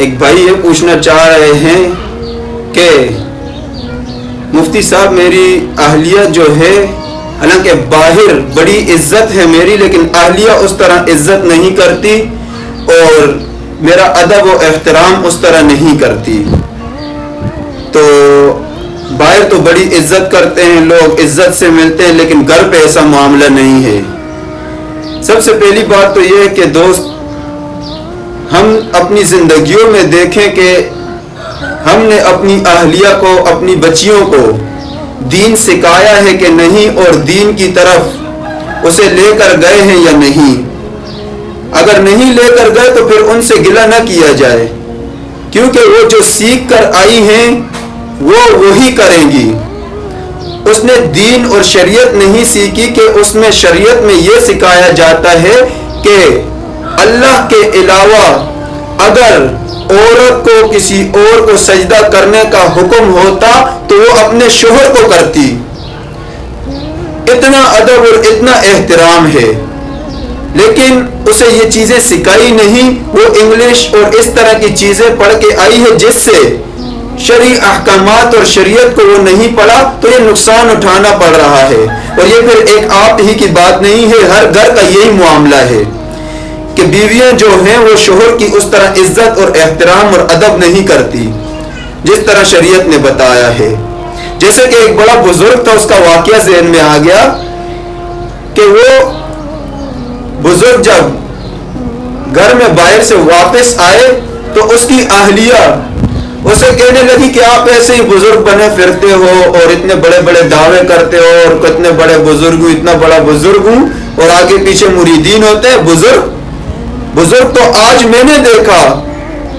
ایک بھائی یہ پوچھنا چاہ رہے ہیں کہ مفتی صاحب میری اہلیہ جو ہے حالانکہ باہر بڑی عزت ہے میری لیکن اہلیہ اس طرح عزت نہیں کرتی اور میرا ادب و احترام اس طرح نہیں کرتی. تو باہر تو بڑی عزت کرتے ہیں لوگ, عزت سے ملتے ہیں, لیکن گھر پہ ایسا معاملہ نہیں ہے. سب سے پہلی بات تو یہ ہے کہ دوست ہم اپنی زندگیوں میں دیکھیں کہ ہم نے اپنی اہلیہ کو, اپنی بچیوں کو دین سکھایا ہے کہ نہیں, اور دین کی طرف اسے لے کر گئے ہیں یا نہیں. اگر نہیں لے کر گئے تو پھر ان سے گلہ نہ کیا جائے, کیونکہ وہ جو سیکھ کر آئی ہیں وہ وہی کریں گی. اس نے دین اور شریعت نہیں سیکھی کہ اس میں شریعت میں یہ سکھایا جاتا ہے کہ اللہ کے علاوہ اگر عورت کو کسی اور کو سجدہ کرنے کا حکم ہوتا تو وہ اپنے شوہر کو کرتی. اتنا ادب اور اتنا احترام ہے, لیکن اسے یہ چیزیں سکھائی نہیں. وہ انگلش اور اس طرح کی چیزیں پڑھ کے آئی ہے جس سے شرعی احکامات اور شریعت کو وہ نہیں پڑھا, تو یہ نقصان اٹھانا پڑ رہا ہے. اور یہ پھر ایک آپ ہی کی بات نہیں ہے, ہر گھر کا یہی معاملہ ہے کہ بیویاں جو ہیں وہ شوہر کی اس طرح عزت اور احترام اور ادب نہیں کرتی جس طرح شریعت نے بتایا ہے. جیسے کہ ایک بڑا بزرگ تھا, اس کا واقعہ ذہن میں آ گیا کہ وہ بزرگ جب گھر میں باہر سے واپس آئے تو اس کی اہلیہ اسے کہنے لگی کہ آپ ایسے ہی بزرگ بنے پھرتے ہو اور اتنے بڑے بڑے دعوے کرتے ہو اور کتنے بڑے بزرگ ہوں, اتنا بڑا بزرگ ہوں, اور آگے پیچھے مریدین ہوتے ہیں. بزرگ تو آج میں نے دیکھا,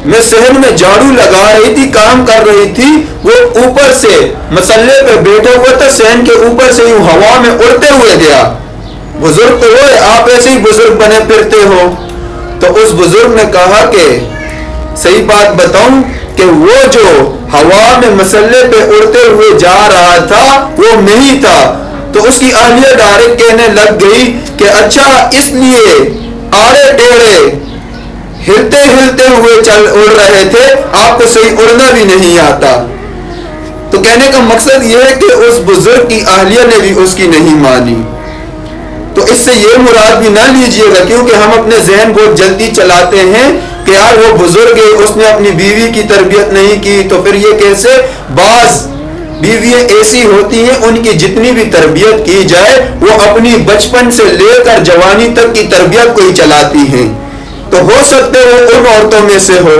میں صحن میں جھاڑو لگا رہی تھی, کام کر رہی تھی, وہ اوپر سے مسلے پہ بیٹھے ہوئے تھے, صحن کے اوپر سے یوں ہوا میں اڑتے ہوئے گیا. بزرگ تو وہ آپ ایسے ہی بزرگ بنے پھرتے ہو. تو اس بزرگ نے کہا کہ صحیح بات بتاؤں کہ وہ جو ہوا میں مسلے پہ اڑتے ہوئے جا رہا تھا وہ میں ہی تھا. تو اس کی اہلیہ ڈائریکٹ کہنے لگ گئی کہ اچھا اس لیے آڑے ٹیڑے ہلتے ہوئے اڑ رہے تھے, آپ کو صحیح اڑنا بھی نہیں آتا. تو کہنے کا مقصد یہ ہے کہ اس بزرگ کی اہلیہ نے بھی اس کی نہیں مانی. تو اس سے یہ مراد بھی نہ لیجئے گا, کیونکہ ہم اپنے ذہن بہت جلدی چلاتے ہیں کہ یار وہ بزرگ ہے, اس نے اپنی بیوی کی تربیت نہیں کی, تو پھر یہ کیسے. بعض بیویاں ایسی ہوتی ہیں ان کی جتنی بھی تربیت کی جائے وہ اپنی بچپن سے لے کر جوانی تک کی تربیت کو ہی چلاتی ہیں. تو ہو سکتے وہ ان عورتوں میں سے ہو,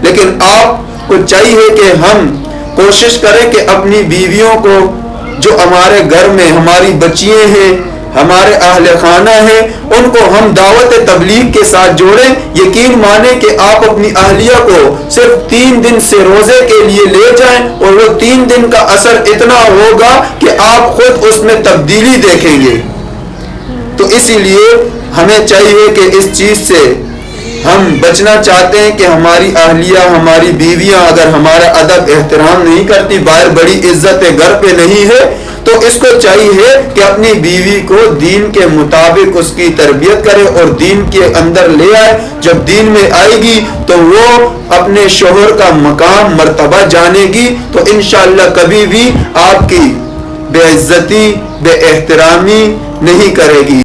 لیکن آپ کو چاہیے کہ ہم کوشش کریں کہ اپنی بیویوں کو, جو ہمارے گھر میں ہماری بچیاں ہیں, ہمارے اہل خانہ ہیں, ان کو ہم دعوت تبلیغ کے ساتھ جوڑیں. یقین مانیں کہ آپ اپنی اہلیہ کو صرف 3 دن سے روزے کے لیے لے جائیں اور وہ 3 دن کا اثر اتنا ہوگا کہ آپ خود اس میں تبدیلی دیکھیں گے. تو اسی لیے ہمیں چاہیے کہ اس چیز سے ہم بچنا چاہتے ہیں کہ ہماری اہلیہ, ہماری بیویاں اگر ہمارا ادب احترام نہیں کرتی, باہر بڑی عزت ہے گھر پہ نہیں ہے, تو اس کو چاہیے کہ اپنی بیوی کو دین کے مطابق اس کی تربیت کرے اور دین کے اندر لے آئے. جب دین میں آئے گی تو وہ اپنے شوہر کا مقام مرتبہ جانے گی, تو انشاءاللہ کبھی بھی آپ کی بے عزتی, بے احترامی نہیں کرے گی.